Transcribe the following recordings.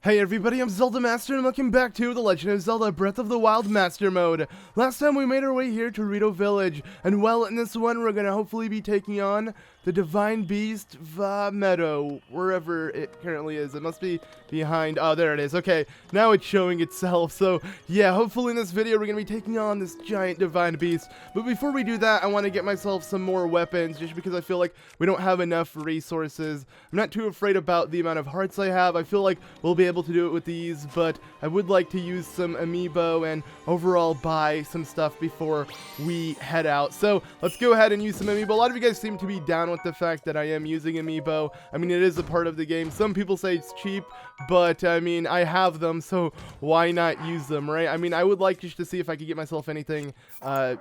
Hey everybody, I'm ZeldaMaster and welcome back to the Legend of Zelda Breath of the Wild Master Mode. Last time we made our way here to Rito Village, and well, in this one we're gonna hopefully be taking on the Divine Beast Vah Medoh, wherever it currently is. It must be behind, oh there it is, okay, now it's showing itself. So yeah, hopefully in this video we're gonna be taking on this giant Divine Beast. But before we do that, I want to get myself some more weapons, just because I feel like we don't have enough resources. I'm not too afraid about the amount of hearts I have. I feel like we'll be able to do it with these, but I would like to use some amiibo and overall buy some stuff before we head out. So let's go ahead and use some amiibo. A lot of you guys seem to be down with the fact that I am using amiibo. I mean, it is a part of the game. Some people say it's cheap, but I mean, I have them, so why not use them, right? I mean, I would like just to see if I could get myself anything,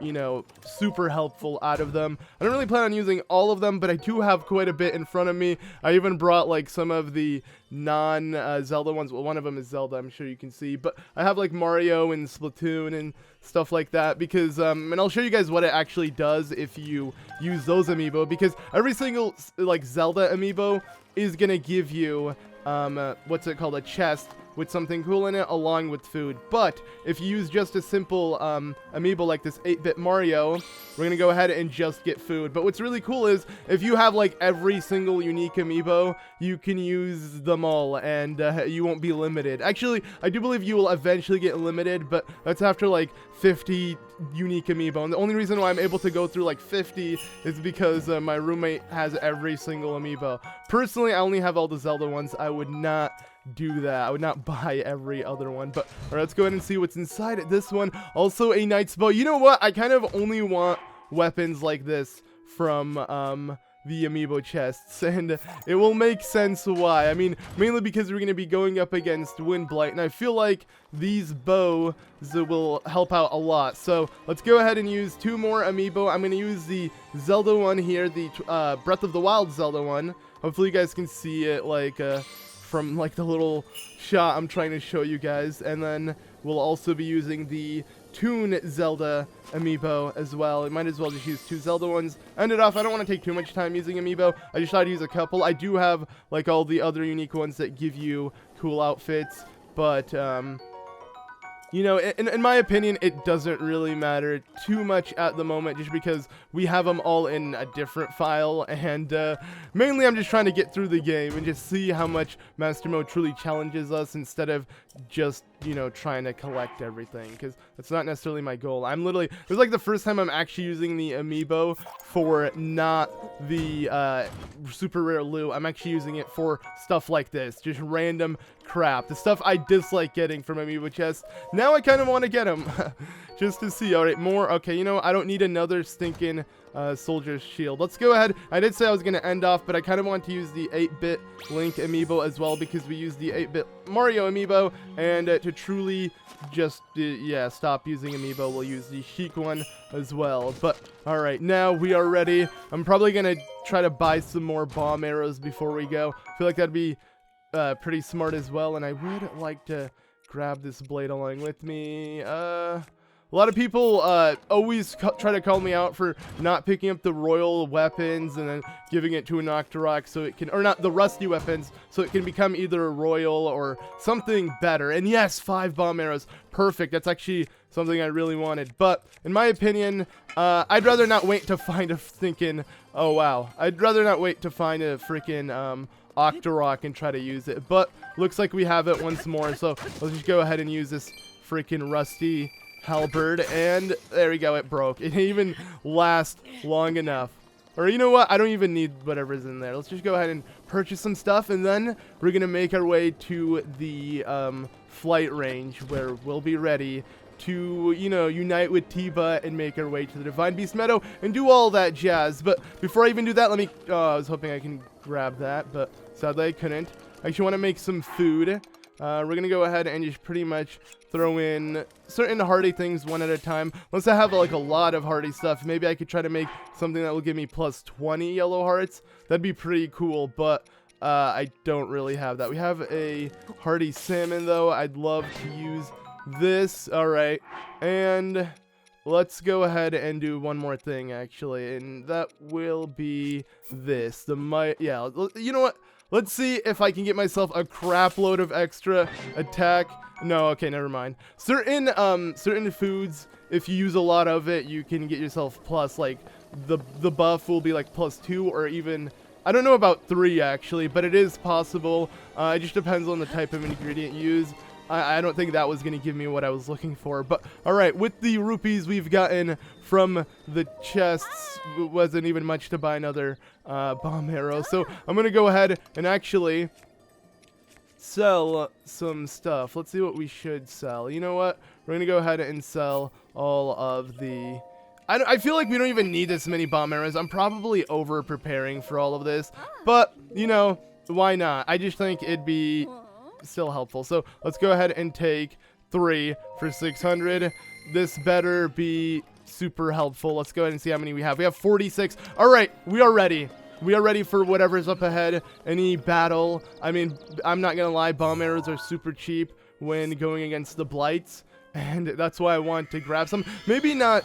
you know, super helpful out of them. I don't really plan on using all of them, but I do have quite a bit in front of me. I even brought like some of the non-Zelda ones. Well, one of them is Zelda, I'm sure you can see, but I have like Mario and Splatoon and stuff like that, because and I'll show you guys what it actually does if you use those amiibo, because every single like Zelda amiibo is gonna give you what's it called, a chest with something cool in it along with food. But if you use just a simple amiibo like this 8-bit Mario, we're gonna go ahead and just get food. But what's really cool is if you have like every single unique amiibo, you can use them all and you won't be limited. Actually, I do believe you will eventually get limited, but that's after like 50 unique amiibo. And the only reason why I'm able to go through like 50 is because my roommate has every single amiibo. Personally, I only have all the Zelda ones. I would not do that. I would not buy every other one. But all right, let's go ahead and see what's inside this one. Also a knight's bow. You know what? I kind of only want weapons like this from the amiibo chests, and it will make sense why. I mean, mainly because we're going to be going up against Windblight, and I feel like these bows will help out a lot. So let's go ahead and use 2 more amiibo. I'm going to use the Zelda one here, the Breath of the Wild Zelda one. Hopefully you guys can see it like from like the little shot I'm trying to show you guys. And then we'll also be using the Toon Zelda amiibo as well. I might as well just use 2 Zelda ones. End it off. I don't want to take too much time using amiibo. I just thought I'd use a couple. I do have like all the other unique ones that give you cool outfits, but you know, in my opinion, it doesn't really matter too much at the moment, just because we have them all in a different file, and mainly I'm just trying to get through the game and just see how much Master Mode truly challenges us, instead of just, you know, trying to collect everything, because that's not necessarily my goal. I'm literally, this is like the first time I'm actually using the amiibo for not the super rare loot. I'm actually using it for stuff like this, just random crap, the stuff I dislike getting from amiibo chests. Now I kind of want to get them just to see. All right, more. Okay, you know, I don't need another stinking soldier's shield. Let's go ahead. I did say I was going to end off, but I kind of want to use the 8-bit Link amiibo as well, because we use the 8-bit Mario amiibo, and to truly just yeah, stop using amiibo, we'll use the chic one as well. But all right, now we are ready. I'm probably going to try to buy some more bomb arrows before we go. I feel like that'd be pretty smart as well, and I would like to grab this blade along with me. A lot of people always try to call me out for not picking up the royal weapons and then giving it to an Octorok so it can, or not the rusty weapons, so it can become either a royal or something better. And yes, 5 bomb arrows, perfect. That's actually something I really wanted. But in my opinion, I'd rather not wait to find a thinking, oh wow, I'd rather not wait to find a freaking Octorok and try to use it. But looks like we have it once more, so let's just go ahead and use this freaking rusty halberd, and there we go, it broke. It didn't even last long enough. Or you know what, I don't even need whatever's in there. Let's just go ahead and purchase some stuff, and then we're gonna make our way to the flight range, where we'll be ready to, you know, unite with Tiba and make our way to the Divine Beast Medoh and do all that jazz. But before I even do that, let me, I was hoping I can grab that, but sadly I couldn't. I actually want to make some food. We're gonna go ahead and just pretty much throw in certain hearty things one at a time. Once I have like a lot of hearty stuff, maybe I could try to make something that will give me plus 20 yellow hearts. That'd be pretty cool, but I don't really have that. We have a hearty salmon though. I'd love to use this. All right, and let's go ahead and do one more thing actually, and that will be this. Yeah, you know what? let's see if I can get myself a crap load of extra attack. No, okay, never mind. Certain foods, if you use a lot of it, you can get yourself plus, like, the buff will be like +2 or even, I don't know about 3 actually, but it is possible. It just depends on the type of ingredient you use. I don't think that was going to give me what I was looking for. But, alright, with the rupees we've gotten from the chests, wasn't even much to buy another bomb arrow. So, I'm going to go ahead and actually sell some stuff. Let's see what we should sell. You know what? We're going to go ahead and sell all of the... I feel like we don't even need this many bomb arrows. I'm probably over-preparing for all of this. But, you know, why not? I just think it'd be still helpful. So, let's go ahead and take 3 for 600. This better be super helpful. Let's go ahead and see how many we have. We have 46. Alright, we are ready. We are ready for whatever's up ahead. Any battle. I mean, I'm not gonna lie, bomb arrows are super cheap when going against the blights. And that's why I want to grab some. Maybe not,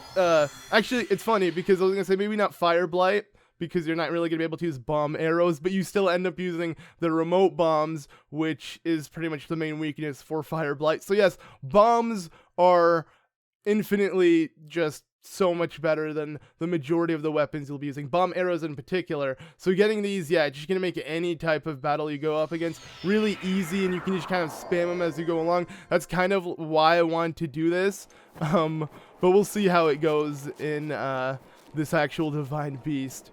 actually, it's funny because I was going to say maybe not Fire Blight because you're not really going to be able to use bomb arrows, but you still end up using the remote bombs, which is pretty much the main weakness for Fire Blight. So yes, bombs are infinitely just so much better than the majority of the weapons you'll be using, bomb arrows in particular. So getting these, yeah, just gonna make any type of battle you go up against really easy, and you can just kind of spam them as you go along. That's kind of why I want to do this, but we'll see how it goes in this actual Divine Beast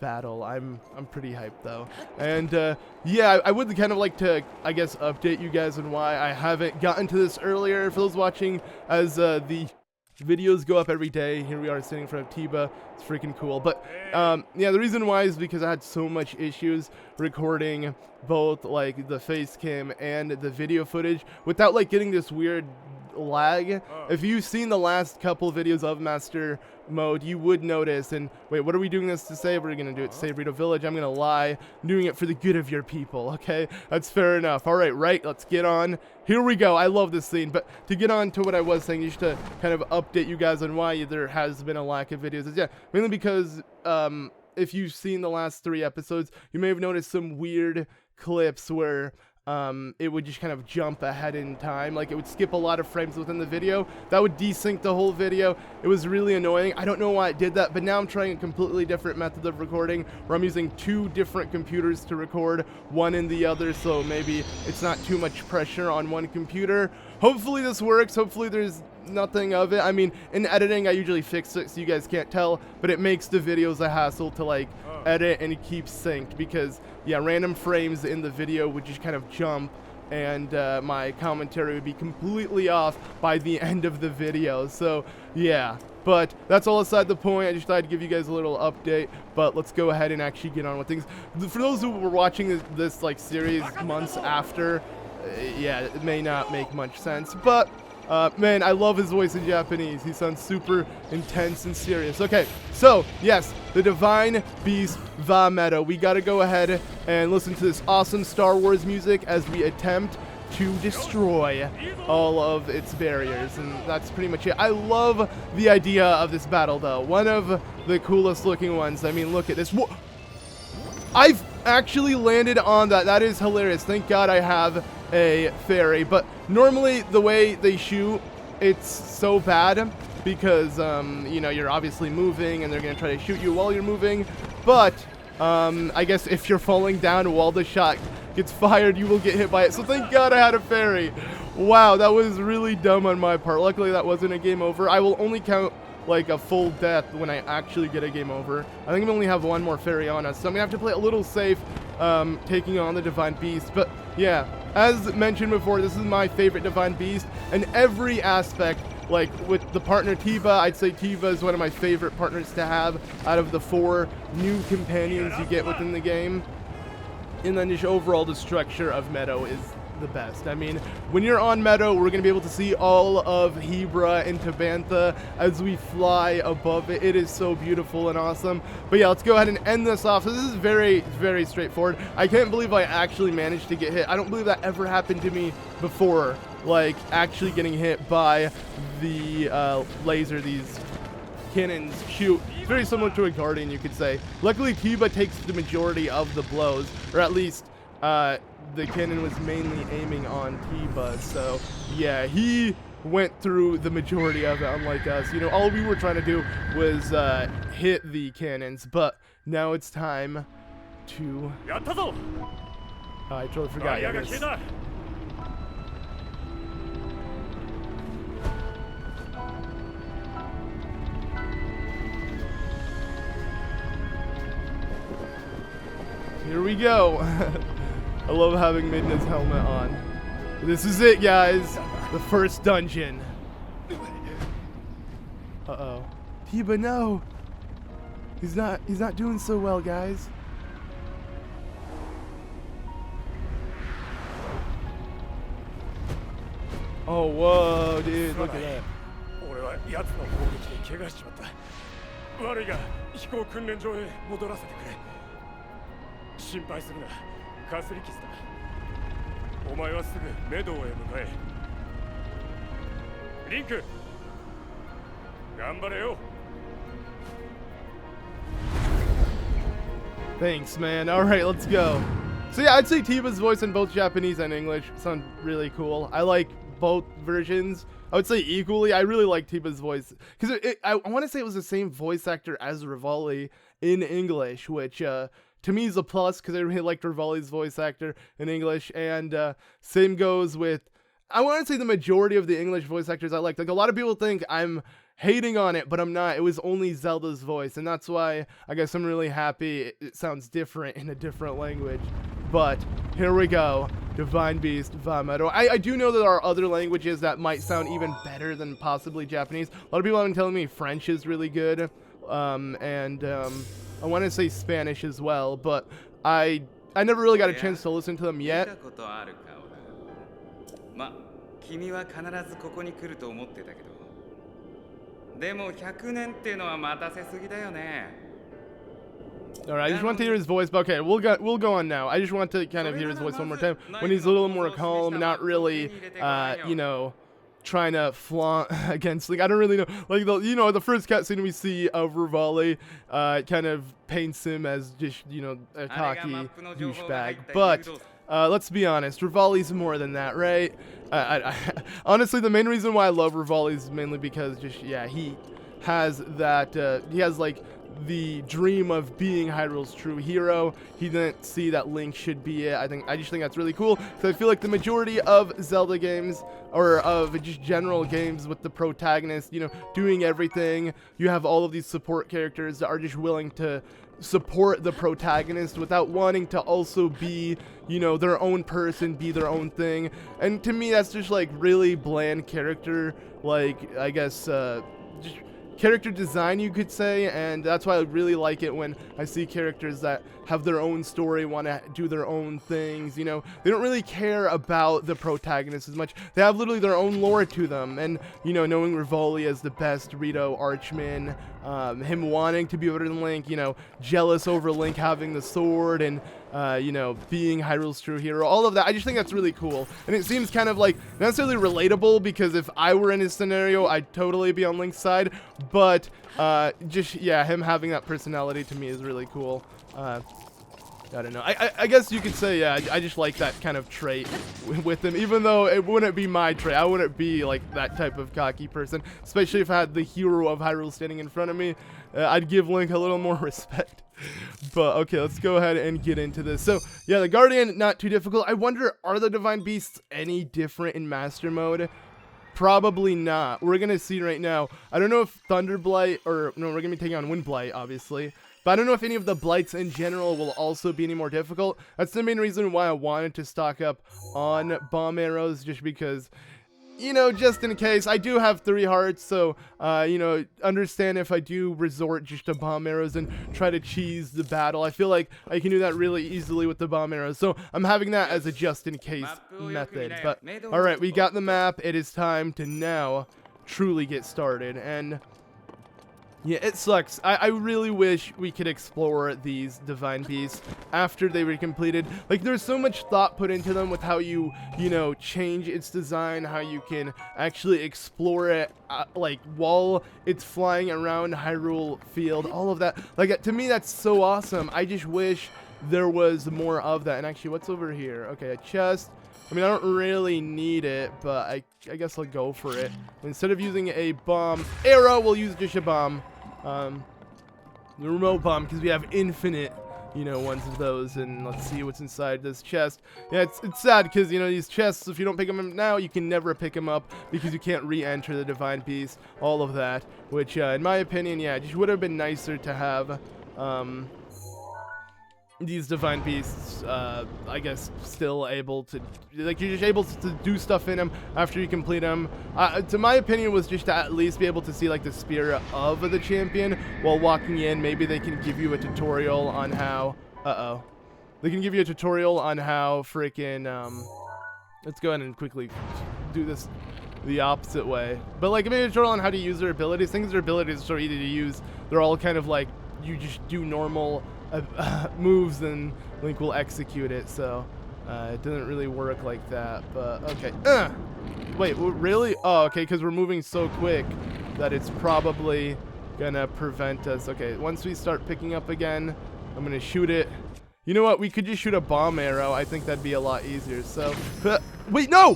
battle. I'm pretty hyped though, and yeah, I would kind of like to, I guess, update you guys on why I haven't gotten to this earlier. For those watching, as the videos go up every day. Here we are sitting in front of Tiba. It's freaking cool. But yeah, the reason why is because I had so much issues recording both like the face cam and the video footage without like getting this weird lag. If you've seen the last couple videos of Master Mode, you would notice. And wait, what are we doing this to save? We're gonna do it to save Rito Village. I'm gonna lie. I'm doing it for the good of your people. Okay, that's fair enough. All right, let's get on. Here we go. I love this scene. But to get on to what I was saying, just to kind of update you guys on why there has been a lack of videos, is yeah, mainly because if you've seen the last 3 episodes, you may have noticed some weird clips where it would just kind of jump ahead in time. Like, it would skip a lot of frames within the video. That would desync the whole video. It was really annoying. I don't know why it did that, but now I'm trying a completely different method of recording where I'm using 2 different computers to record, one in the other, so maybe it's not too much pressure on one computer. Hopefully this works. Hopefully there's nothing of it. I mean, in editing, I usually fix it so you guys can't tell, but it makes the videos a hassle to like edit and keep synced because, yeah, random frames in the video would just kind of jump and my commentary would be completely off by the end of the video. So yeah, but that's all aside the point. I just thought I'd give you guys a little update, but let's go ahead and actually get on with things. For those who were watching this like series months after, yeah, it may not make much sense, but man, I love his voice in Japanese. He sounds super intense and serious. Okay, so, yes, the Divine Beast Vah Medoh. We gotta go ahead and listen to this awesome Star Wars music as we attempt to destroy all of its barriers, and that's pretty much it. I love the idea of this battle, though. One of the coolest looking ones. I mean, look at this. I've actually landed on that. That is hilarious. Thank God I have a fairy, but normally the way they shoot, it's so bad because you know, you're obviously moving and they're gonna try to shoot you while you're moving, but I guess if you're falling down while the shot gets fired, you will get hit by it. So thank God I had a fairy. Wow, that was really dumb on my part. Luckily that wasn't a game over. I will only count like a full death when I actually get a game over. I think I only have 1 more fairy on us, so I'm gonna have to play a little safe, taking on the Divine Beast. But yeah, as mentioned before, this is my favorite Divine Beast, and every aspect, like with the partner Tiba, I'd say Tiba is one of my favorite partners to have out of the 4 new companions you get within the game. And then just overall the structure of Medoh is the best. I mean, when you're on Medoh, we're gonna be able to see all of Hebra and Tabantha as we fly above it. It is so beautiful and awesome. But yeah, let's go ahead and end this off. So this is very, very straightforward. I can't believe I actually managed to get hit. I don't believe that ever happened to me before, like actually getting hit by the laser these cannons shoot. It's very similar to a Guardian, you could say. Luckily, Tiba takes the majority of the blows, or at least the cannon was mainly aiming on Tiba, so yeah, he went through the majority of it, unlike us. You know, all we were trying to do was hit the cannons, but now it's time to... I totally forgot this. Here we go. I love having Midna's helmet on. This is it, guys. The first dungeon. Uh-oh. Tiba, no. He's not doing so well, guys. Oh, whoa, dude, look at that. Thanks, man. All right, let's go. So yeah, I'd say Tiba's voice in both Japanese and English sound really cool. I like both versions. I would say equally. I really like Tiba's voice because I want to say it was the same voice actor as Revali in English, which to me is a plus because I really liked Revali's voice actor in English. And same goes with, I want to say the majority of the English voice actors I liked. Like a lot of people think I'm hating on it, but I'm not. It was only Zelda's voice, and that's why I guess I'm really happy it sounds different in a different language. But here we go. Divine Beast, Vah Medoh. I do know that there are other languages that might sound even better than possibly Japanese. A lot of people have been telling me French is really good, and I want to say Spanish as well, but I never really got a chance to listen to them yet. Alright, I just want to hear his voice, but okay, we'll go on now. I just want to kind of hear his voice one more time when he's a little more calm, not really, you know, trying to flaunt against, like, I don't really know, like, the first cutscene we see of Revali, kind of paints him as just, you know, a cocky douchebag, but, let's be honest, Revali's more than that, right? Honestly, the main reason why I love Revali is mainly because just, yeah, he has that, he has, like, the dream of being Hyrule's true hero. He didn't see that Link should be it. I just think that's really cool. So I feel like the majority of Zelda games, or of just general games with the protagonist, you know, doing everything, you have all of these support characters that are just willing to support the protagonist without wanting to also be, you know, their own person, be their own thing. And to me, that's just like really bland character, like, I guess, just character design, you could say, and that's why I really like it when I see characters that have their own story, want to do their own things, you know. They don't really care about the protagonist as much. They have literally their own lore to them, and, you know, knowing Revali as the best Rito archman, him wanting to be better than Link, you know, jealous over Link having the sword, and, you know, being Hyrule's true hero, all of that, I just think that's really cool. And it seems kind of like, not necessarily relatable, because if I were in his scenario, I'd totally be on Link's side, but, just, yeah, him having that personality to me is really cool. I don't know. I guess you could say, yeah, I just like that kind of trait with him, even though it wouldn't be my trait. I wouldn't be like that type of cocky person, especially if I had the hero of Hyrule standing in front of me. I'd give Link a little more respect. But okay, let's go ahead and get into this. So yeah, the Guardian, not too difficult. I wonder, are the Divine Beasts any different in Master Mode? Probably not. We're gonna see right now. I don't know if Thunderblight, or no, we're gonna be taking on Windblight, obviously. But I don't know if any of the blights in general will also be any more difficult. That's the main reason why I wanted to stock up on bomb arrows, just because, you know, just in case. I do have 3 hearts, so, you know, understand if I do resort just to bomb arrows and try to cheese the battle. I feel like I can do that really easily with the bomb arrows, so I'm having that as a just-in-case method. But, alright, we got the map. It is time to now truly get started, and yeah, it sucks. I really wish we could explore these Divine Beasts after they were completed. Like, there's so much thought put into them with how you know, change its design, how you can actually explore it, like, while it's flying around Hyrule Field, all of that. Like, to me, that's so awesome. I just wish there was more of that. And actually, what's over here? Okay, a chest. I mean, I don't really need it, but I guess I'll go for it. Instead of using a bomb arrow, we'll use just a bomb. The remote bomb, because we have infinite, you know, ones of those. And let's see what's inside this chest. Yeah, it's sad because, you know, these chests, if you don't pick them up now, you can never pick them up because you can't re-enter the Divine Beast, all of that. Which, in my opinion, yeah, it just would have been nicer to have these Divine Beasts, I guess, still able to, like, you're just able to do stuff in them after you complete them. To my opinion, was just to at least be able to see, like, the spirit of the champion while walking in. Maybe they can give you a tutorial on how, they can give you a tutorial on how freaking, let's go ahead and quickly do this the opposite way. But, like, maybe a tutorial on how to use their abilities. Things their abilities are so easy to use. They're all kind of like, you just do normal moves and Link will execute it, so it doesn't really work like that. But okay, wait, really? Oh, okay, because we're moving so quick that it's probably gonna prevent us. Okay, once we start picking up again, I'm gonna shoot it. You know what, we could just shoot a bomb arrow. I think that'd be a lot easier. So wait, no!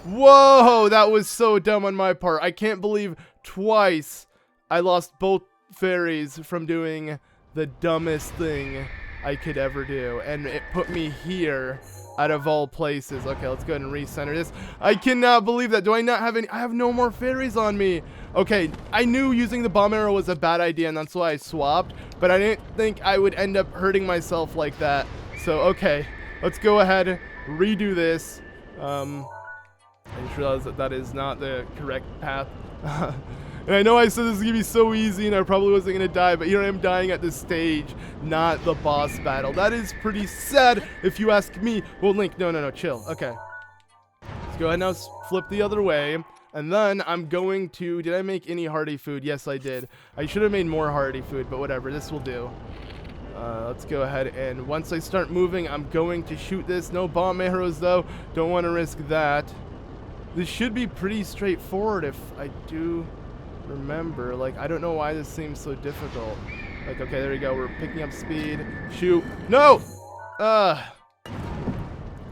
Whoa, that was so dumb on my part. I can't believe twice I lost both fairies from doing the dumbest thing I could ever do, and it put me here out of all places. Okay, let's go ahead and recenter this. I cannot believe that. Do I not have any? I have no more fairies on me. Okay, I knew using the bomb arrow was a bad idea, and that's why I swapped, but I didn't think I would end up hurting myself like that. So, okay, let's go ahead, redo this. I just realized that that is not the correct path. And I know I said this was going to be so easy and I probably wasn't going to die, but here I am dying at this stage, not the boss battle. That is pretty sad if you ask me. Well, Link, no, chill. Okay. Let's go ahead now, flip the other way. And then I'm going to, did I make any hearty food? Yes, I did. I should have made more hearty food, but whatever, this will do. Let's go ahead, and once I start moving, I'm going to shoot this. No bomb arrows, though. Don't want to risk that. This should be pretty straightforward if I do remember. Like, I don't know why this seems so difficult. Like, okay, there we go. We're picking up speed. Shoot. No!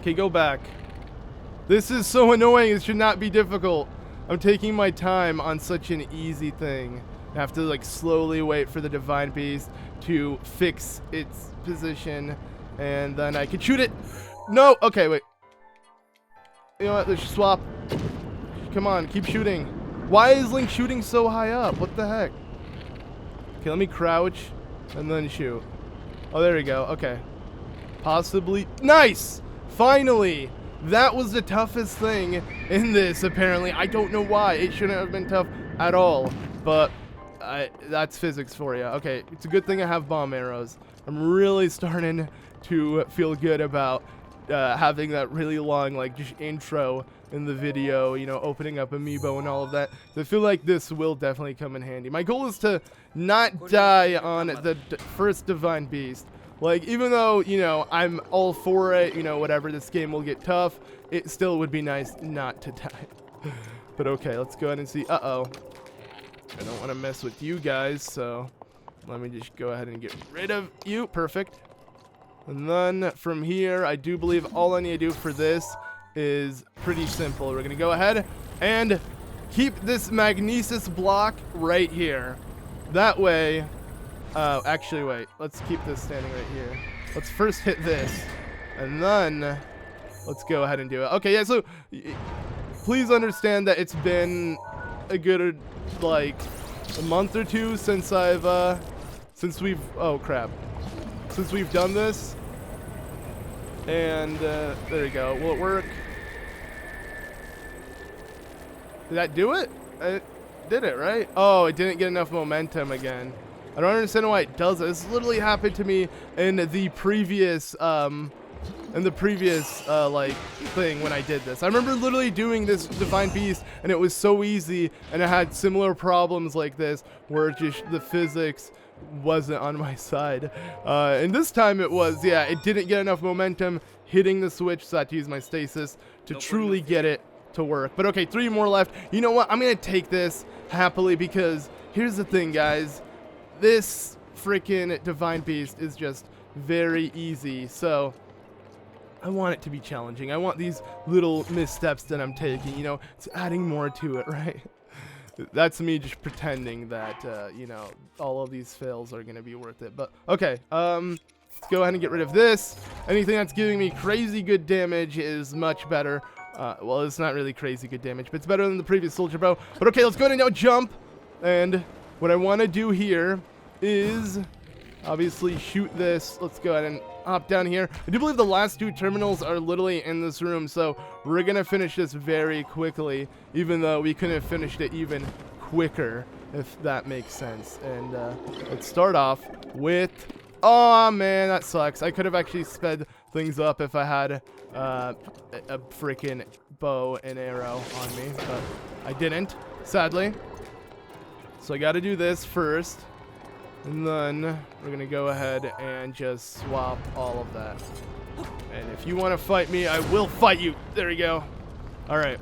Okay, go back. This is so annoying. It should not be difficult. I'm taking my time on such an easy thing. I have to, like, slowly wait for the Divine Beast to fix its position, and then I can shoot it. No! Okay, wait. You know what? Let's swap. Come on, keep shooting. Why is Link shooting so high up? What the heck? Okay, let me crouch and then shoot. Oh, there we go. Okay. Possibly. Nice! Finally! That was the toughest thing in this, apparently. I don't know why. It shouldn't have been tough at all. But that's physics for you. Okay, it's a good thing I have bomb arrows. I'm really starting to feel good about having that really long, like, just intro in the video, you know, opening up Amiibo and all of that. So I feel like this will definitely come in handy. My goal is to not die on the first Divine Beast. Like, even though, you know, I'm all for it, you know, whatever, this game will get tough, it still would be nice not to die. But okay, let's go ahead and see. Uh-oh. I don't want to mess with you guys, so let me just go ahead and get rid of you. Perfect. And then from here, I do believe all I need to do for this is pretty simple. We're going to go ahead and keep this magnesis block right here. That way, actually, wait. Let's keep this standing right here. Let's first hit this, and then let's go ahead and do it. Okay, yeah, so please understand that it's been a good, like, a month or two since since we've done this. And there we go. Will it work? Did that do it? It did it, right? Oh, it didn't get enough momentum again. I don't understand why it does it. This literally happened to me in the previous like thing when I did this. I remember literally doing this Divine Beast and it was so easy, and I had similar problems like this where just the physics wasn't on my side. And this time it was, yeah, it didn't get enough momentum hitting the switch, so I had to use my stasis to truly get it to work. But okay, 3 more left. You know what? I'm gonna take this happily, because here's the thing, guys. This freaking Divine Beast is just very easy. So I want it to be challenging. I want these little missteps that I'm taking, you know, it's adding more to it, right? That's me just pretending that, you know, all of these fails are going to be worth it. But, okay, let's go ahead and get rid of this. Anything that's giving me crazy good damage is much better. Well, it's not really crazy good damage, but it's better than the previous soldier bow. But, okay, let's go ahead and now jump. And what I want to do here is obviously shoot this. Let's go ahead and hop down here. I do believe the last 2 terminals are literally in this room, so we're gonna finish this very quickly, even though we couldn't have finished it even quicker, if that makes sense. And let's start off with, oh man, that sucks. I could have actually sped things up if I had a freaking bow and arrow on me, but I didn't, sadly. So I gotta do this first. And then we're going to go ahead and just swap all of that. And if you want to fight me, I will fight you. There we go. All right.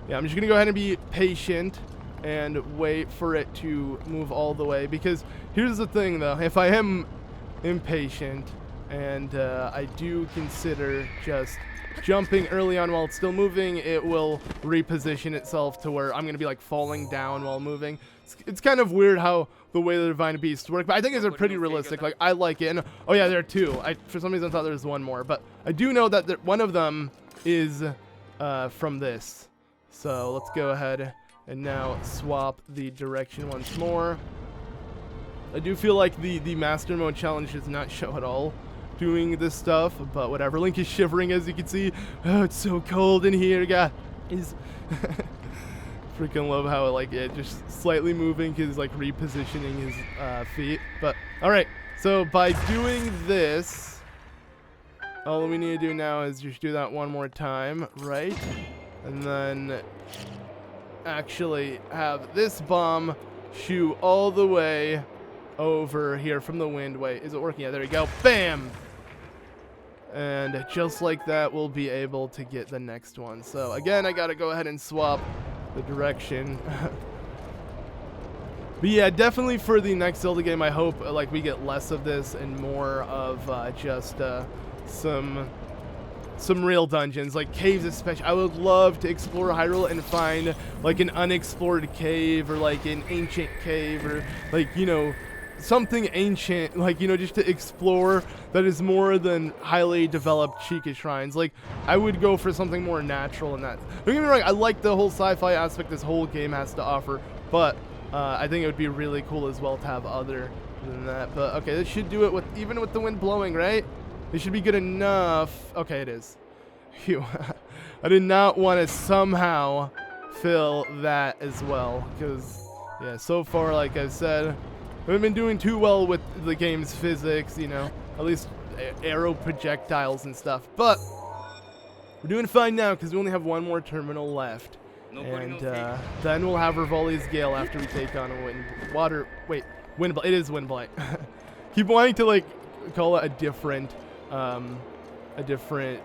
Yeah, I'm just going to go ahead and be patient and wait for it to move all the way. Because here's the thing, though. If I am impatient and I do consider just jumping early on while it's still moving, it will reposition itself to where I'm going to be like falling down while moving. It's kind of weird how the way the Divine Beasts work, but I think it's pretty realistic. Like, I like it. And, oh yeah, there are 2. For some reason I thought there was 1 more, but I do know that one of them is from this. So let's go ahead and now swap the direction once more. I do feel like the Master Mode challenge does not show at all doing this stuff, but whatever. Link is shivering, as you can see. Oh, it's so cold in here, guys. Freaking love how like it just slightly moving is like repositioning his feet. But all right, so by doing this, all we need to do now is just do that one more time, right? And then actually have this bomb shoot all the way over here from the Windblight. Is it working? Yeah, there we go. Bam! And just like that, we'll be able to get the next one. So again, I gotta go ahead and swap the direction. But yeah, definitely for the next Zelda game, I hope like we get less of this and more of just some real dungeons, like caves especially. I would love to explore Hyrule and find like an unexplored cave or like an ancient cave or like, you know, something ancient, like, you know, just to explore that is more than highly developed Chica shrines. Like, I would go for something more natural in that. Don't get me wrong, I like the whole sci-fi aspect this whole game has to offer, but I think it would be really cool as well to have other than that. But okay, this should do it with even with the wind blowing, right? It should be good enough. Okay, it is. Phew. I did not want to somehow fill that as well, because yeah, so far, like I said, I haven't been doing too well with the game's physics, you know, at least arrow projectiles and stuff. But we're doing fine now because we only have 1 more terminal left. And then we'll have Revali's Gale after we take on a Windblight. It is Windblight. Keep wanting to like call it a different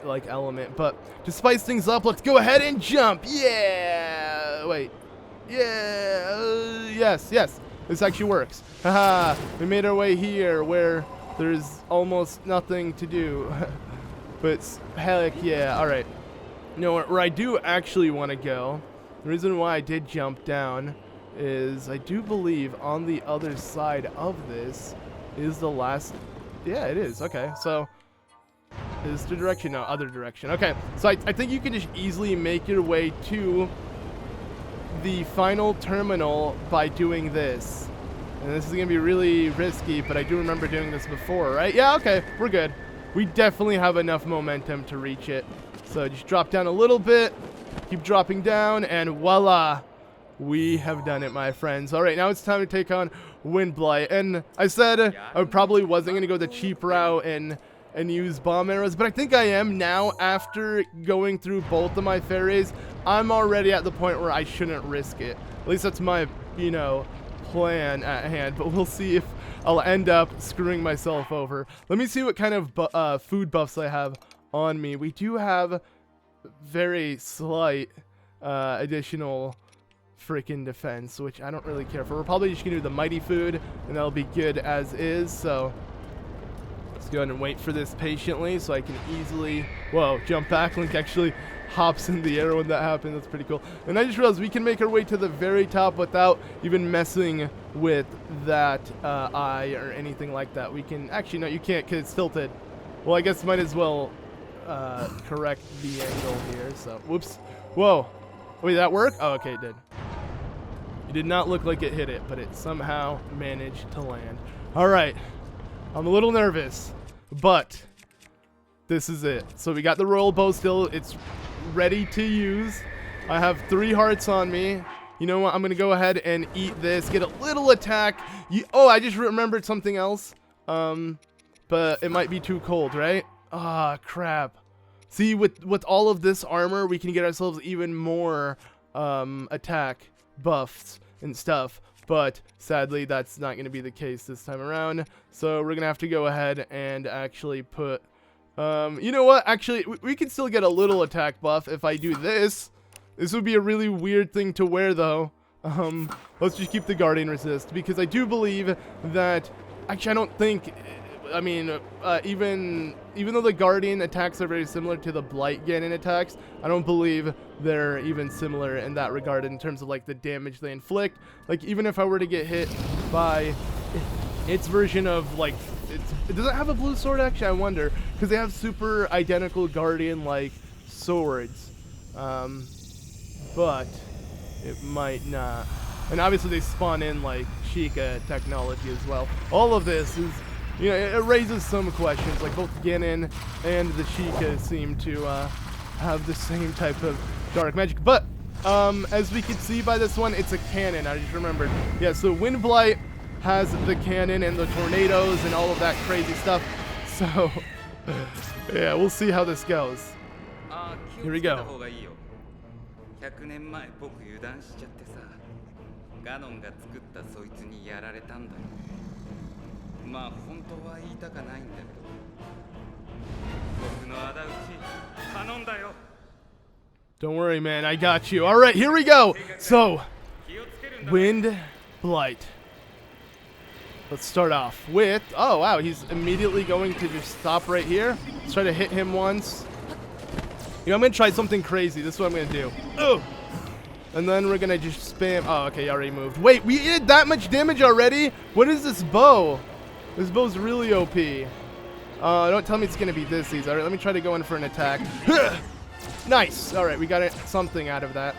like element, but to spice things up, let's go ahead and jump. Yeah. Wait. Yeah. Yes. This actually works. Haha. We made our way here where there's almost nothing to do. But heck yeah. All right. You know where I do actually want to go. The reason why I did jump down is I do believe on the other side of this is the last. Yeah, it is. Okay, so is the direction? No, other direction. Okay, so I think you can just easily make your way to the final terminal by doing this. And this is going to be really risky, but I do remember doing this before, right? Yeah, okay, we're good. We definitely have enough momentum to reach it. So just drop down a little bit, keep dropping down, and voila, we have done it, my friends. All right, now it's time to take on Windblight. And I said I probably wasn't going to go the cheap route and use bomb arrows, but I think I am now. After going through both of my fairies, I'm already at the point where I shouldn't risk it. At least that's my, you know, plan at hand, but we'll see if I'll end up screwing myself over. Let me see what kind of food buffs I have on me. We do have very slight additional freaking defense, which I don't really care for. We're probably just gonna do the mighty food, and that'll be good as is. So Let's go ahead and wait for this patiently so I can easily, whoa, jump back. Link actually hops in the air when that happens. That's pretty cool. And I just realized we can make our way to the very top without even messing with that eye or anything like that. We can, actually, no, you can't because it's tilted. Well, I guess might as well correct the angle here. So, whoops. Whoa. Wait, did that work? Oh, okay, it did. It did not look like it hit it, but it somehow managed to land. All right. I'm a little nervous, but this is it. So we got the royal bow still. It's ready to use. I have 3 hearts on me. You know what? I'm going to go ahead and eat this. Get a little attack. Oh, I just remembered something else. But it might be too cold, right? Ah, crap. See, with all of this armor, we can get ourselves even more attack buffs and stuff. But sadly, that's not going to be the case this time around. So we're going to have to go ahead and actually put... you know what? Actually, we can still get a little attack buff if I do this. This would be a really weird thing to wear, though. Let's just keep the Guardian Resist, because I do believe that... Actually, I don't think... I mean, even though the Guardian attacks are very similar to the Blight Ganon attacks, I don't believe they're even similar in that regard in terms of, like, the damage they inflict. Like, even if I were to get hit by its version of, like... Does it have a blue sword, actually? I wonder. Because they have super identical Guardian-like swords. But it might not. And obviously they spawn in, like, Sheikah technology as well. All of this is... You know, it raises some questions, like both Ganon and the Sheikah seem to have the same type of dark magic. But, as we can see by this one, it's a cannon, I just remembered. Yeah, so Windblight has the cannon and the tornadoes and all of that crazy stuff. So, yeah, we'll see how this goes. Here we go. Don't worry, man, I got you. All right, here we go. So, Windblight. Let's start off with, oh wow, he's immediately going to just stop right here. Let's try to hit him once. You know, I'm gonna try something crazy. This is what I'm gonna do. Ugh. And then we're gonna just spam. Oh, okay, he already moved. Wait, we did that much damage already? What is this bow? This bow's really OP. Don't tell me it's gonna be this easy. All right, let me try to go in for an attack. Nice. All right, we got something out of that.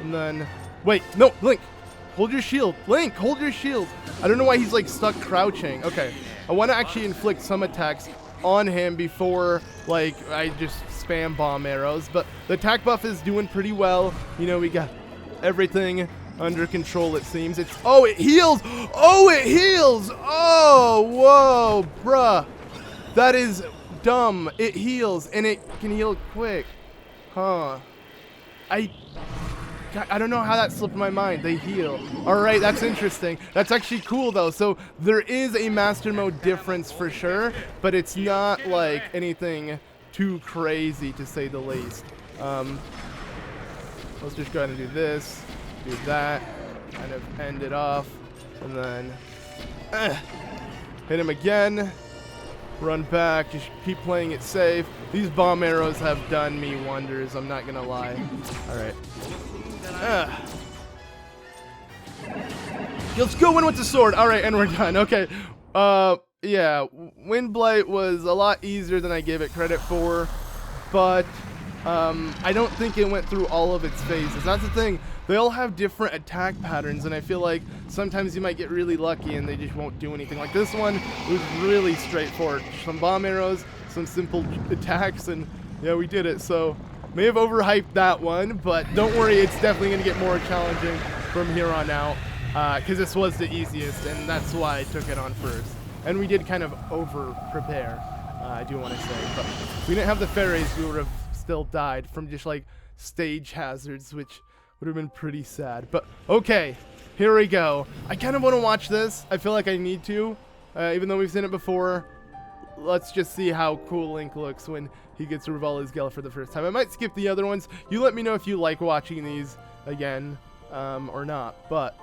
And then, wait, no, Link, hold your shield. Link, hold your shield. I don't know why he's like stuck crouching. Okay, I want to actually inflict some attacks on him before like I just spam bomb arrows. But the attack buff is doing pretty well. You know, we got everything under control, it seems. It's, oh, it heals. Oh, it heals. Oh, whoa, bruh. That is dumb. It heals, and it can heal quick. Huh. I don't know how that slipped my mind. They heal. All right, that's interesting. That's actually cool, though. So there is a Master Mode difference for sure, but it's not like anything too crazy, to say the least. Let's just go ahead and do this. Do that, kind of end it off, and then hit him again, run back, just keep playing it safe. These bomb arrows have done me wonders, I'm not gonna lie. Alright. Let's go in with the sword. Alright, and we're done. Okay. Yeah, Windblight was a lot easier than I gave it credit for, but I don't think it went through all of its phases. That's the thing. They all have different attack patterns, and I feel like sometimes you might get really lucky and they just won't do anything. Like this one was really straightforward. Some bomb arrows, some simple attacks, and yeah, we did it. So may have overhyped that one, but don't worry, it's definitely going to get more challenging from here on out, because this was the easiest, and that's why I took it on first. And we did kind of over-prepare, I do want to say. But if we didn't have the fairies, we would have still died from just like stage hazards, which would have been pretty sad. But okay, here we go. I kind of want to watch this. I feel like I need to, even though we've seen it before. Let's just see how cool Link looks when he gets to Revali's Gale for the first time. I might skip the other ones. You let me know if you like watching these again or not. But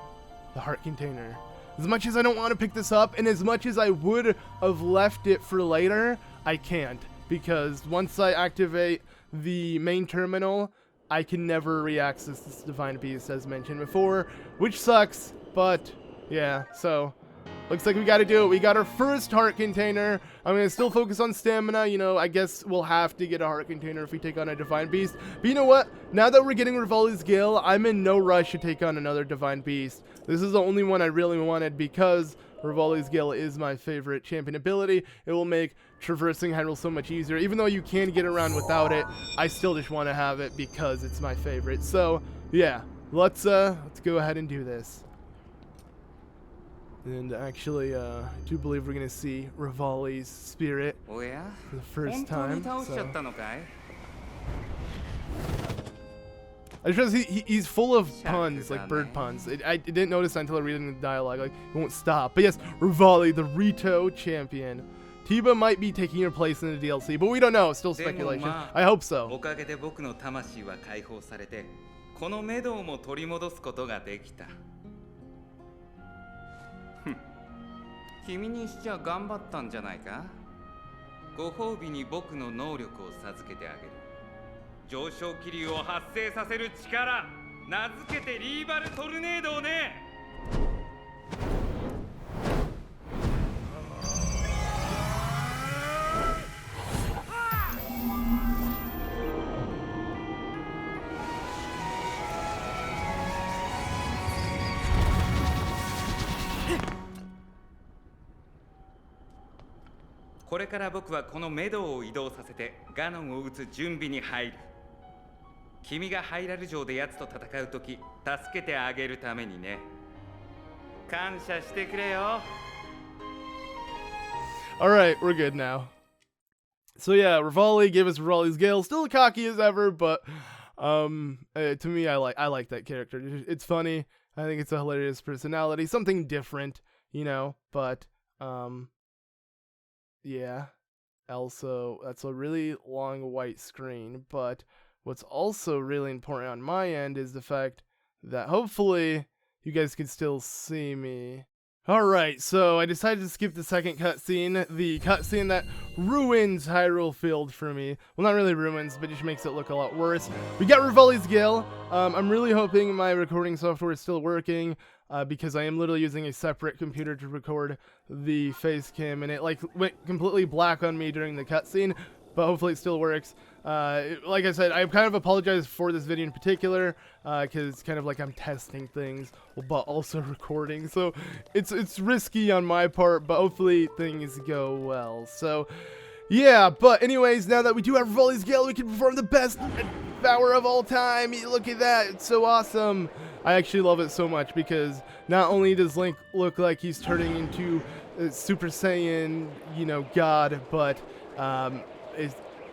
the heart container. As much as I don't want to pick this up, and as much as I would have left it for later, I can't. Because once I activate the main terminal, I can never re-access this Divine Beast as mentioned before, which sucks, but yeah, so looks like we got to do it. We got our first heart container. I'm going to still focus on stamina. You know, I guess we'll have to get a heart container if we take on a Divine Beast. But you know what? Now that we're getting Revali's Gale, I'm in no rush to take on another Divine Beast. This is the only one I really wanted because Revali's Gale is my favorite champion ability. It will make traversing Hyrule so much easier. Even though you can get around without it, I still just want to have it because it's my favorite. So, yeah, let's go ahead and do this. And actually, I do believe we're going to see Revali's spirit for the first time. So. I just realized he's full of puns, like bird puns. I didn't notice until I read the dialogue. Like, it won't stop. But yes, Revali, the Rito champion. Tiba might be taking your place in the DLC, but we don't know. Still speculation. I hope so. 君にしちゃ頑張ったんじゃないか。ご褒美に僕の能力を授けてあげる。上昇気流を発生させる力、名付けてリーバルトルネードをね。これから僕はこのメドウを移動させてガノンを撃つ準備に入る。君がハイラル城で奴と戦うとき、助けてあげるためにね。感謝してくれよ。Alright, we're good now. So yeah, Revali gave us Revali's Gale, still cocky as ever, but to me I like that character. It's funny. I think it's a hilarious personality, something different, you know, but yeah. Also, that's a really long white screen, but what's also really important on my end is the fact that hopefully you guys can still see me. Alright, so I decided to skip the second cutscene, the cutscene that ruins Hyrule Field for me. Well, not really ruins, but just makes it look a lot worse. We got Revali's Gale. I'm really hoping my recording software is still working, because I am literally using a separate computer to record the face cam, and it like went completely black on me during the cutscene, but hopefully it still works. Like I said, I kind of apologize for this video in particular, because it's kind of like I'm testing things, but also recording, so it's risky on my part, but hopefully things go well. So, yeah, but anyways, now that we do have Revali's Gale, we can perform the best power of all time. Look at that, it's so awesome. I actually love it so much because not only does Link look like he's turning into Super Saiyan, you know, God, but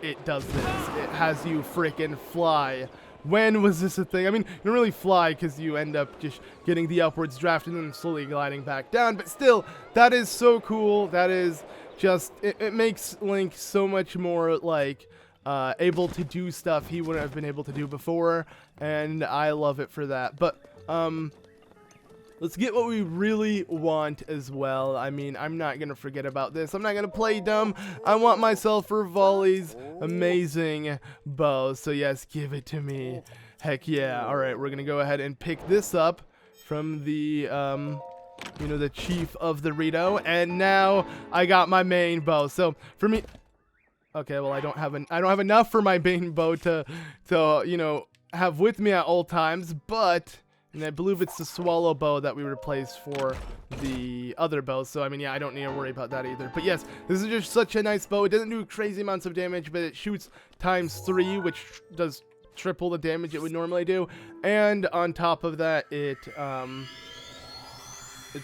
it does this. It has you frickin' fly. When was this a thing? I mean, you don't really fly because you end up just getting the upwards draft and then slowly gliding back down, but still, that is so cool. That is just, it makes Link so much more, like, able to do stuff he wouldn't have been able to do before, and I love it for that. But let's get what we really want as well. I mean, I'm not gonna forget about this. I'm not gonna play dumb. I want myself Revali's amazing bow. So yes, give it to me. Heck yeah. All right, we're gonna go ahead and pick this up from the you know, the chief of the Rito, and now I got my main bow. So for me. Okay, well I don't have enough for my main bow to you know, have with me at all times, but and I believe it's the swallow bow that we replaced for the other bow. So I mean, yeah, I don't need to worry about that either. But yes, this is just such a nice bow. It doesn't do crazy amounts of damage, but it shoots ×3, which does triple the damage it would normally do. And on top of that, it's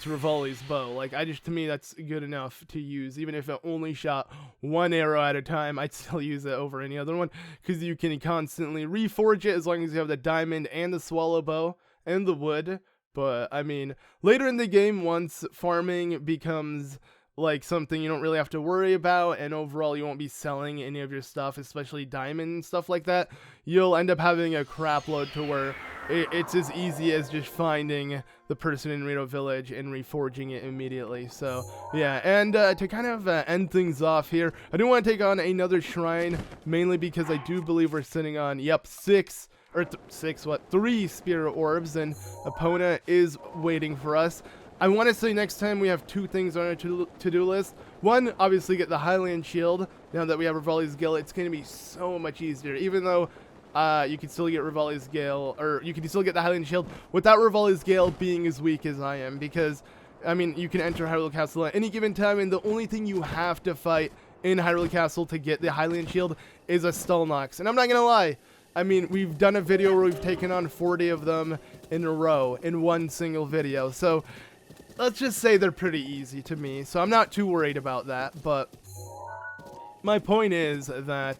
Revali's bow. Like, to me, that's good enough to use. Even if it only shot one arrow at a time, I'd still use it over any other one, because you can constantly reforge it as long as you have the diamond and the swallow bow and the wood. But I mean, later in the game, once farming becomes like something you don't really have to worry about, and overall you won't be selling any of your stuff, especially diamond and stuff like that. You'll end up having a crap load to where it's as easy as just finding the person in Rito Village and reforging it immediately. So yeah, and to kind of end things off here, I do want to take on another shrine, mainly because I do believe we're sitting on, yep, 3 spirit orbs, and Epona is waiting for us. I want to say next time we have 2 things on our to-do list. One, obviously get the Highland Shield. Now that we have Revali's Gale, it's going to be so much easier, even though you can still get Revali's Gale, or you can still get the Highland Shield without Revali's Gale being as weak as I am, because, I mean, you can enter Hyrule Castle at any given time, and the only thing you have to fight in Hyrule Castle to get the Highland Shield is a Stalnox. And I'm not going to lie, I mean, we've done a video where we've taken on 40 of them in a row in one single video, so let's just say they're pretty easy to me, so I'm not too worried about that. But my point is that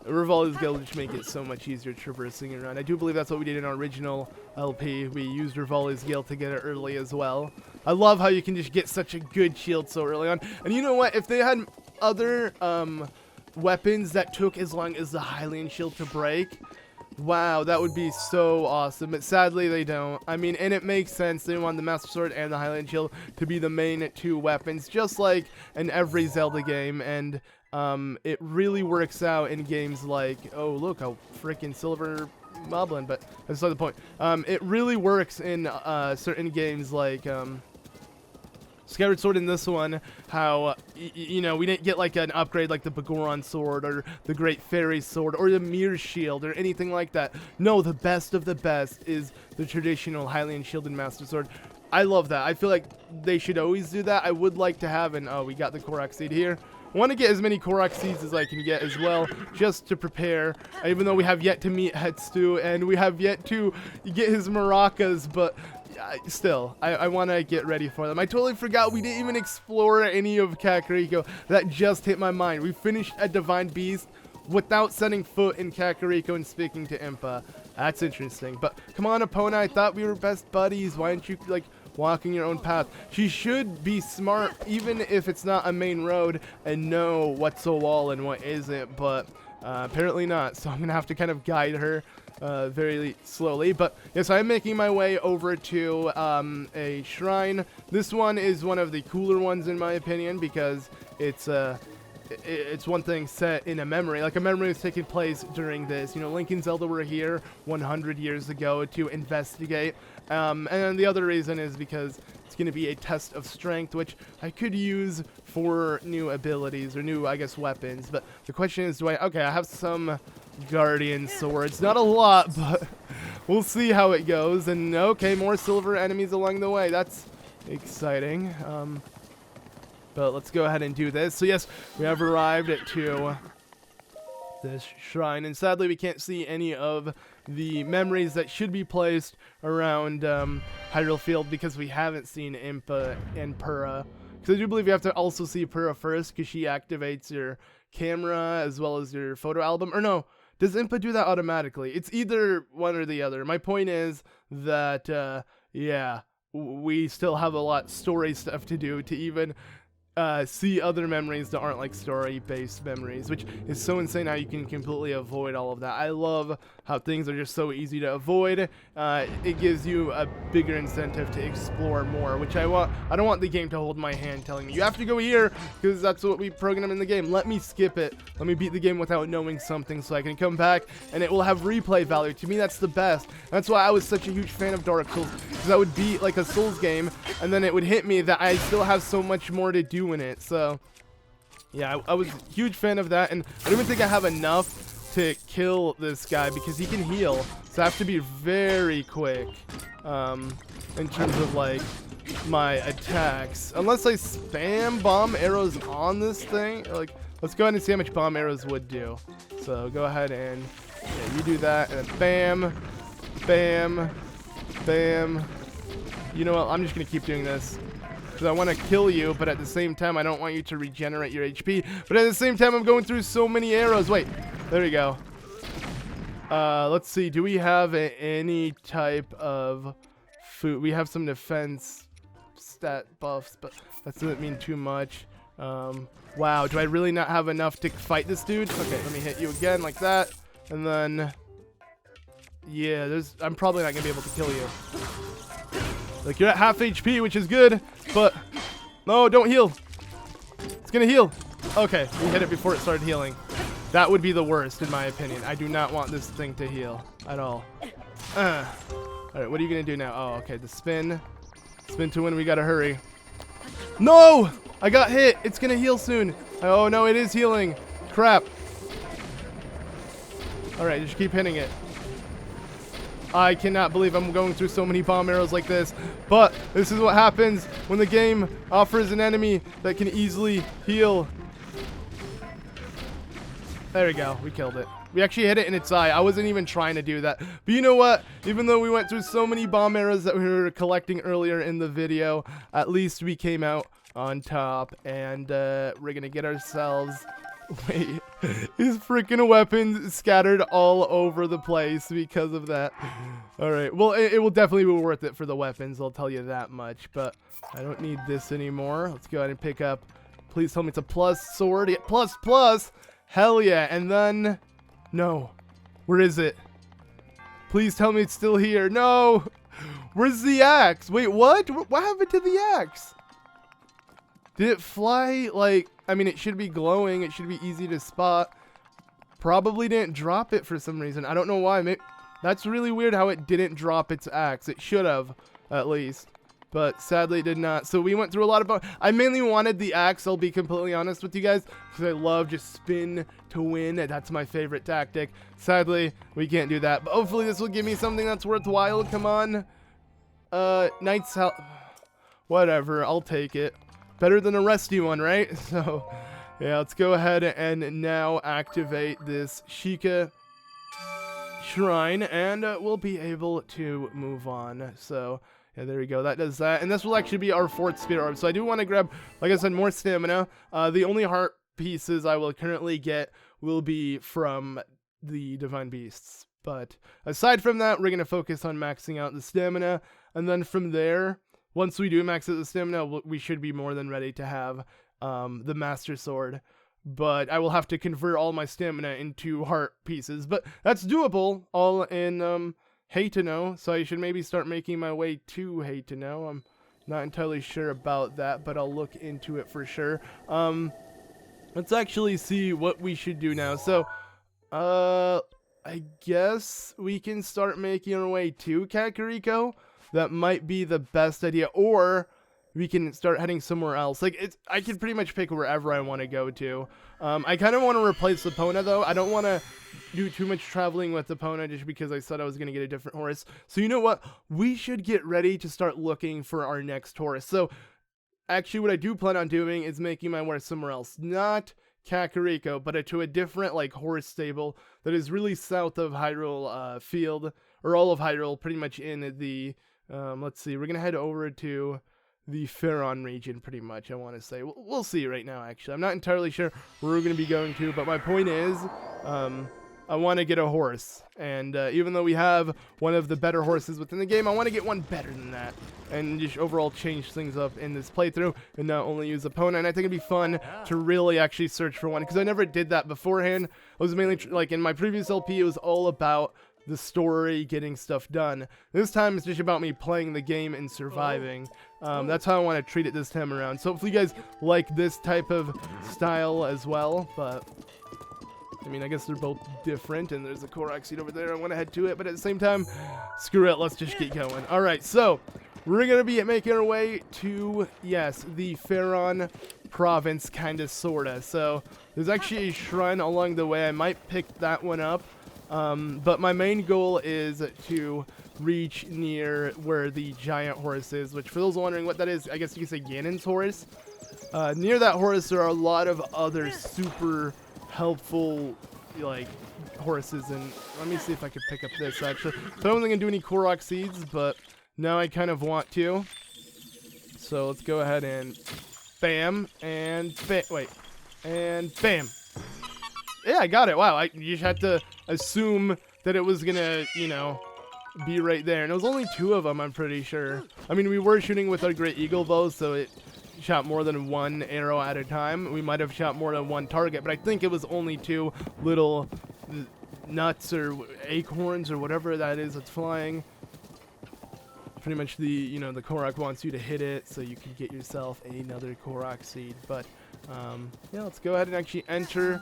Revali's Gale just make it so much easier traversing around. I do believe that's what we did in our original LP. We used Revali's Gale to get it early as well. I love how you can just get such a good shield so early on. And you know what? If they had other weapons that took as long as the Highland Shield to break, wow, that would be so awesome, but sadly they don't. I mean, and it makes sense. They want the Master Sword and the Highland Shield to be the main 2 weapons, just like in every Zelda game, and it really works out in games like, oh look, a freaking silver moblin, but that's not the point. It really works in certain games like Skyward Sword in this one, how, you know, we didn't get like an upgrade like the Bagoron Sword or the Great Fairy Sword or the Mirror Shield or anything like that. No, the best of the best is the traditional Hylian Shield and Master Sword. I love that. I feel like they should always do that. I would like to have an, oh, we got the Korok Seed here. I want to get as many Korok Seeds as I can get as well, just to prepare, even though we have yet to meet Hetsu and we have yet to get his maracas, but still, I want to get ready for them. I totally forgot we didn't even explore any of Kakariko. That just hit my mind. We finished a Divine Beast without setting foot in Kakariko and speaking to Impa. That's interesting. But come on, Epona, I thought we were best buddies. Why aren't you, like, walking your own path? She should be smart, even if it's not a main road, and know what's a wall and what isn't, but apparently not. So I'm going to have to kind of guide her very slowly. But yes, I'm making my way over to a shrine. This one is one of the cooler ones in my opinion, because it's one thing set in a memory. Like, a memory was taking place during this. You know, Link and Zelda were here 100 years ago to investigate. And then the other reason is because it's going to be a test of strength, which I could use for new abilities or new, I guess, weapons. But the question is, okay, I have some Guardian Swords. Not a lot, but we'll see how it goes. And okay, more silver enemies along the way. That's exciting. But let's go ahead and do this. So yes, we have arrived to this shrine, and sadly we can't see any of the memories that should be placed around Hyrule Field, because we haven't seen Impa and Purra. Because I do believe you have to also see Purra first, because she activates your camera as well as your photo album. Or no, does Impa do that automatically? It's either one or the other. My point is that, yeah, we still have a lot of story stuff to do to even see other memories that aren't like story-based memories, which is so insane how you can completely avoid all of that. I love how things are just so easy to avoid. It gives you a bigger incentive to explore more, which I want. I don't want the game to hold my hand telling me you have to go here, because that's what we program in the game. Let me skip it. Let me beat the game without knowing something, so I can come back and it will have replay value. To me, that's the best. That's why I was such a huge fan of Dark Souls, because I would beat like a Souls game and then it would hit me that I still have so much more to do in it. So yeah, I was a huge fan of that, and I don't even think I have enough to kill this guy because he can heal, so I have to be very quick in terms of like my attacks, unless I spam bomb arrows on this thing. Like, let's go ahead and see how much bomb arrows would do. So go ahead and yeah, you do that, and then bam, bam, bam. You know what, I'm just gonna keep doing this, because I want to kill you, but at the same time, I don't want you to regenerate your HP. But at the same time, I'm going through so many arrows. Wait, there we go. Let's see. Do we have any type of food? We have some defense stat buffs, but that doesn't mean too much. Wow, do I really not have enough to fight this dude? Okay, let me hit you again like that, and then yeah, I'm probably not gonna be able to kill you. Like, you're at half HP, which is good, but no, don't heal. It's gonna heal. Okay, we hit it before it started healing. That would be the worst, in my opinion. I do not want this thing to heal at all. Alright, what are you gonna do now? Oh, okay, the spin. Spin to win, we gotta hurry. No! I got hit. It's gonna heal soon. Oh, no, it is healing. Crap. Alright, just keep hitting it. I cannot believe I'm going through so many bomb arrows like this, but this is what happens when the game offers an enemy that can easily heal. There we go, we killed it. We actually hit it in its eye. I wasn't even trying to do that. But you know what? Even though we went through so many bomb arrows that we were collecting earlier in the video, at least we came out on top, and we're gonna get ourselves... Wait, his freaking weapons scattered all over the place because of that. Alright, well, it will definitely be worth it for the weapons, I'll tell you that much. But I don't need this anymore. Let's go ahead and pick up... Please tell me it's a plus sword. Yeah, plus! Hell yeah, and then... No. Where is it? Please tell me it's still here. No! Where's the axe? Wait, what? What happened to the axe? Did it fly, like... I mean, it should be glowing. It should be easy to spot. Probably didn't drop it for some reason. I don't know why. Maybe, that's really weird how it didn't drop its axe. It should have, at least. But sadly, it did not. So we went through a lot of... I mainly wanted the axe, I'll be completely honest with you guys. Because I love just spin to win. That's my favorite tactic. Sadly, we can't do that. But hopefully this will give me something that's worthwhile. Come on. Knight's Health. Whatever, I'll take it. Better than a rusty one, right? So, yeah, let's go ahead and now activate this Sheikah Shrine, and we'll be able to move on. So, yeah, there we go. That does that. And this will actually be our 4th Spirit Orb. So I do want to grab, like I said, more stamina. The only heart pieces I will currently get will be from the Divine Beasts. But aside from that, we're going to focus on maxing out the stamina. And then from there... Once we do max out the stamina, we should be more than ready to have the Master Sword. But I will have to convert all my stamina into heart pieces. But that's doable, all in Haytano. So I should maybe start making my way to Haytano. I'm not entirely sure about that, but I'll look into it for sure. Let's actually see what we should do now. So, I guess we can start making our way to Kakariko. That might be the best idea, or we can start heading somewhere else. Like, I can pretty much pick wherever I want to go to. I kind of want to replace Epona, though. I don't want to do too much traveling with Epona just because I said I was going to get a different horse. So you know what? We should get ready to start looking for our next horse. So actually what I do plan on doing is making my way somewhere else. Not Kakariko, but to a different, like, horse stable that is really south of Hyrule Field, or all of Hyrule, pretty much in the... let's see, we're going to head over to the Faron region, pretty much, I want to say. We'll see right now, actually. I'm not entirely sure where we're going to be going to, but my point is, I want to get a horse. And even though we have one of the better horses within the game, I want to get one better than that. And just overall change things up in this playthrough, and not only use Epona. And I think it'd be fun to really actually search for one, because I never did that beforehand. I was mainly, like, in my previous LP, it was all about the story, getting stuff done. This time it's just about me playing the game and surviving. That's how I want to treat it this time around. So hopefully you guys like this type of style as well. But I mean, I guess they're both different, and there's a Korok seed over there. I want to head to it, but at the same time, screw it, let's just get going. Alright, so we're gonna be making our way to, yes, the Faron province, kinda sorta. So there's actually a shrine along the way. I might pick that one up. But my main goal is to reach near where the giant horse is, which for those wondering what that is, I guess you could say Ganon's horse. Near that horse there are a lot of other super helpful, like, horses, and let me see if I can pick up this, actually. So I don't think I can do any Korok seeds, but now I kind of want to. So let's go ahead and bam, and wait, and bam. Yeah, I got it. Wow, you just had to assume that it was gonna, you know, be right there. And it was only 2 of them, I'm pretty sure. I mean, we were shooting with our Great Eagle bow, so it shot more than 1 arrow at a time. We might have shot more than 1 target, but I think it was only 2 little nuts or acorns or whatever that is that's flying. Pretty much the, you know, the Korok wants you to hit it so you can get yourself another Korok seed. But yeah, let's go ahead and actually enter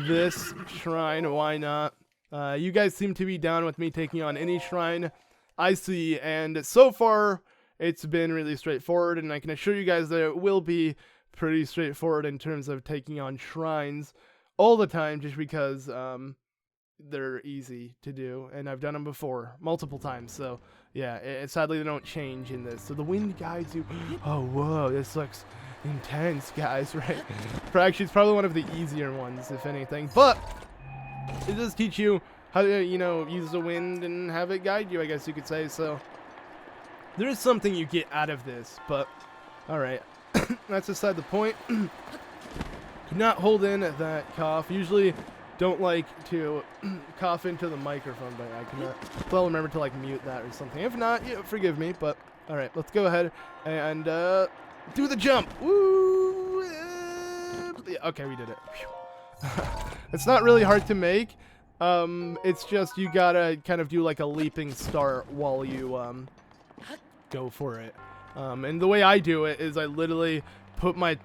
this shrine. Why not? You guys seem to be down with me taking on any shrine I see, and so far it's been really straightforward, and I can assure you guys that it will be pretty straightforward in terms of taking on shrines all the time, just because they're easy to do, and I've done them before multiple times. So yeah, sadly they don't change in this. So the wind guides you. Oh whoa, this looks intense, guys, right? Actually, it's probably one of the easier ones, if anything, but it does teach you how to, you know, use the wind and have it guide you, I guess you could say. So there is something you get out of this, but alright. That's aside the point. Could not hold in that cough. Usually don't like to cough into the microphone, but I cannot. Well, remember to like mute that or something. If not, yeah, forgive me, but alright, let's go ahead and do the jump. Woo! Yeah, okay, we did it. It's not really hard to make. It's just you gotta kind of do like a leaping start while you go for it. And the way I do it is I literally put my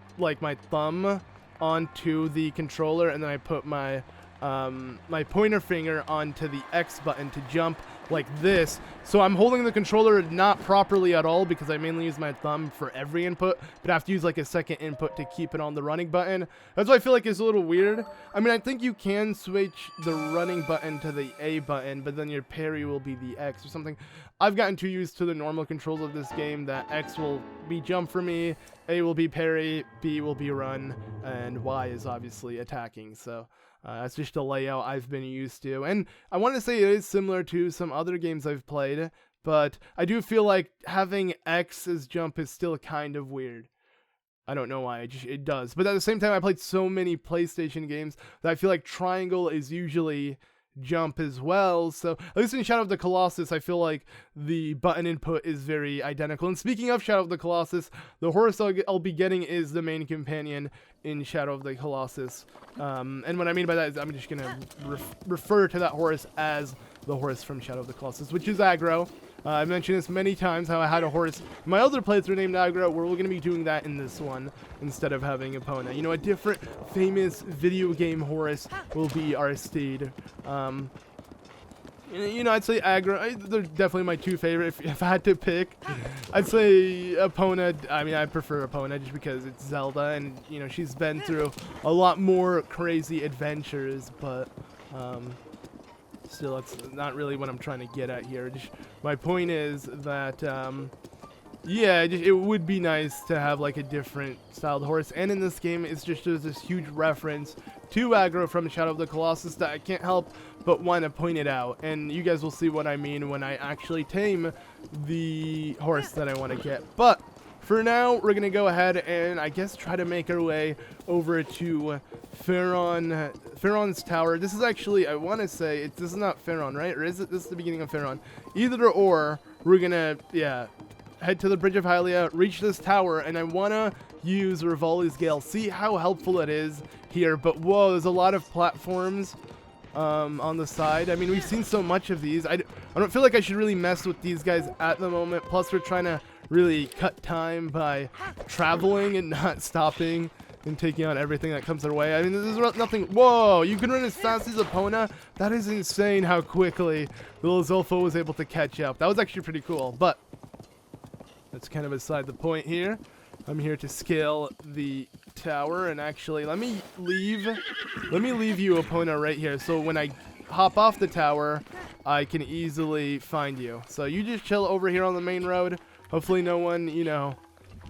thumb onto the controller, and then I put my my pointer finger onto the X button to jump like this. So I'm holding the controller not properly at all, because I mainly use my thumb for every input, but I have to use like a second input to keep it on the running button. That's why I feel like it's a little weird. I mean, I think you can switch the running button to the A button, but then your parry will be the X or something. I've gotten too used to the normal controls of this game that X will be jump for me, A will be parry, B will be run, and Y is obviously attacking. So that's just a layout I've been used to. And I want to say it is similar to some other games I've played, but I do feel like having X as jump is still kind of weird. I don't know why, it does. But at the same time, I played so many PlayStation games that I feel like triangle is usually jump as well. So at least in Shadow of the Colossus, I feel like the button input is very identical. And speaking of Shadow of the Colossus, the horse I'll be getting is the main companion in Shadow of the Colossus. And what I mean by that is I'm just gonna refer to that horse as the horse from Shadow of the Colossus, which is aggro. I've mentioned this many times, how I had a horse in my other playthrough named Aggro. We're going to be doing that in this one instead of having Epona. You know, a different famous video game horse will be our steed. You know, I'd say Aggro. They're definitely my 2 favorite. If I had to pick, I'd say Epona. I mean, I prefer Epona just because it's Zelda, and you know, she's been through a lot more crazy adventures, but still, that's not really what I'm trying to get at here. Just, my point is that, yeah, it would be nice to have like a different styled horse. And in this game, it's just there's this huge reference to Aggro from Shadow of the Colossus that I can't help but want to point it out. And you guys will see what I mean when I actually tame the horse that I want to get. But for now, we're going to go ahead and I guess try to make our way over to Pharaon's Tower. This is actually, I want to say, this is not Pharaon, right? Or is it? This is the beginning of Pharaon. Either or, we're going to, yeah, head to the Bridge of Hylia, reach this tower, and I want to use Revali's Gale. See how helpful it is here. But whoa, there's a lot of platforms on the side. I mean, we've seen so much of these. I don't feel like I should really mess with these guys at the moment. Plus, we're trying to really cut time by traveling and not stopping and taking on everything that comes our way. I mean, there's nothing. Whoa, you can run as fast as Epona? That is insane how quickly little Zolfo was able to catch up. That was actually pretty cool, but that's kind of beside the point here. I'm here to scale the tower, and actually, let me leave you, Epona, right here. So when I hop off the tower, I can easily find you. So you just chill over here on the main road. Hopefully no one, you know,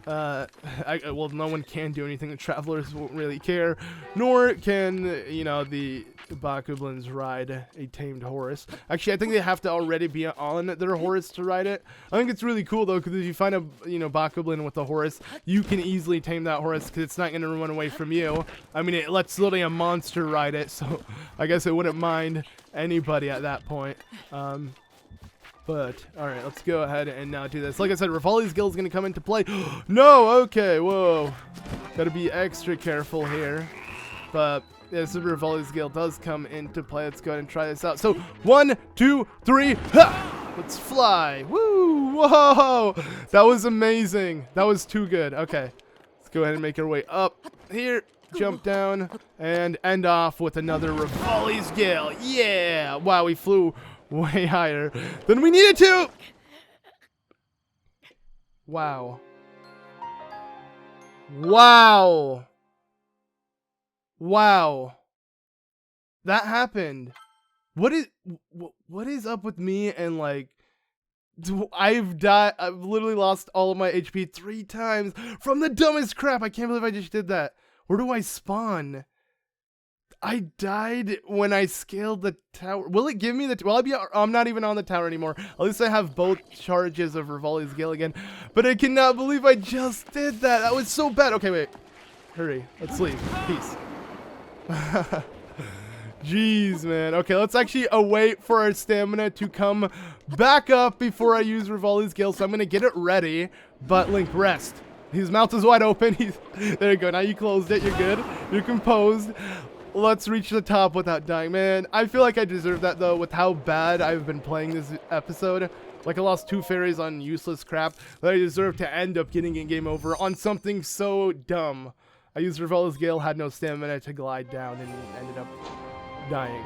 well, no one can do anything. The travelers won't really care, nor can, you know, the Bokoblins ride a tamed horse. Actually, I think they have to already be on their horse to ride it. I think it's really cool, though, because if you find a, you know, Bokoblin with a horse, you can easily tame that horse because it's not going to run away from you. I mean, it lets literally a monster ride it, so I guess it wouldn't mind anybody at that point. But, alright, let's go ahead and now do this. Like I said, Revali's Gale is going to come into play. No! Okay, whoa. Gotta be extra careful here. But, yeah, so Revali's Gale does come into play. Let's go ahead and try this out. So, 1, 2, 3, ha! Let's fly. Woo! Whoa! That was amazing. That was too good. Okay. Let's go ahead and make our way up here. Jump down and end off with another Revali's Gale. Yeah! Wow, we flew way higher than we needed to. Wow. Wow. Wow. That happened. What is up with me and like I've literally lost all of my HP 3 times from the dumbest crap. I can't believe I just did that. Where do I spawn? I died when I scaled the tower. Will it give me the... Will I be... I'm not even on the tower anymore. At least I have both charges of Revali's Gale again. But I cannot believe I just did that. That was so bad. Okay, wait. Hurry. Let's leave. Peace. Jeez, man. Okay, let's actually await for our stamina to come back up before I use Revali's Gale. So I'm going to get it ready. But Link, rest. His mouth is wide open. There you go. Now you closed it. You're good. You're composed. Let's reach the top without dying. Man, I feel like I deserve that, though, with how bad I've been playing this episode. Like, I lost 2 fairies on useless crap that I deserve to end up getting a game over on something so dumb. I used Revali's Gale, had no stamina to glide down, and ended up dying.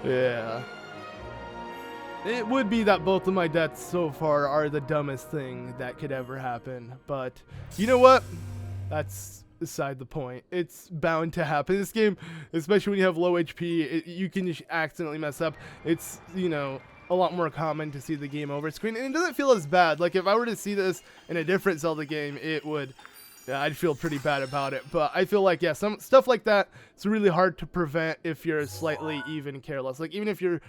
Yeah. It would be that both of my deaths so far are the dumbest thing that could ever happen. But, you know what? That's beside the point. It's bound to happen. This game, especially when you have low HP, you can just accidentally mess up. It's, you know, a lot more common to see the game over screen, and it doesn't feel as bad. Like, if I were to see this in a different Zelda game, it would... Yeah, I'd feel pretty bad about it. But I feel like, yeah, some stuff like that, it's really hard to prevent if you're slightly even careless. Like, even if you're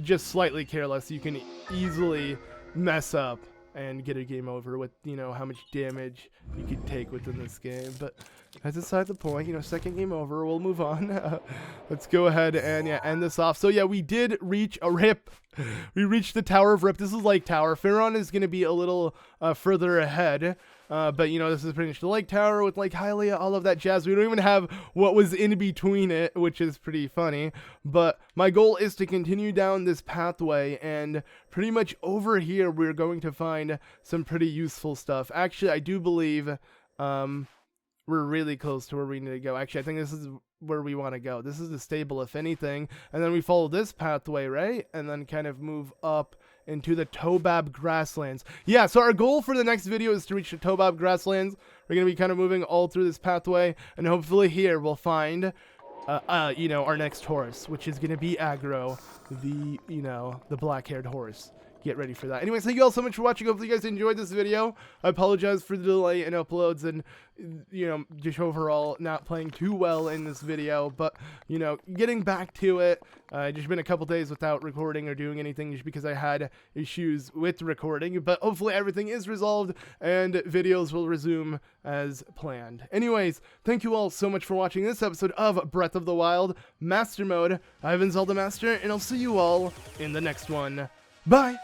just slightly careless, you can easily mess up and get a game over with, you know, how much damage you could take within this game. But that's beside the point. You know, second game over. We'll move on. Let's go ahead and, yeah, end this off. So, yeah, we did reach a Rip. We reached the Tower of Rip. This is Lake Tower. Pharaon is going to be a little further ahead. But, you know, this is pretty much the Lake Tower with Lake Hylia, all of that jazz. We don't even have what was in between it, which is pretty funny. But my goal is to continue down this pathway, and pretty much over here we're going to find some pretty useful stuff. Actually, I do believe we're really close to where we need to go. Actually, I think this is where we want to go. This is the stable, if anything. And then we follow this pathway, right? And then kind of move up into the Tobab Grasslands. Yeah, so our goal for the next video is to reach the Tobab Grasslands. We're going to be kind of moving all through this pathway, and hopefully here we'll find, you know, our next horse, which is going to be Aggro, the, you know, the black-haired horse. Get ready for that. Anyways, thank you all so much for watching. Hopefully you guys enjoyed this video. I apologize for the delay in uploads and, you know, just overall not playing too well in this video. But, you know, getting back to it. Just been a couple days without recording or doing anything just because I had issues with recording. But hopefully everything is resolved and videos will resume as planned. Anyways, thank you all so much for watching this episode of Breath of the Wild Master Mode. I've been ZeldaMaster, and I'll see you all in the next one. Bye!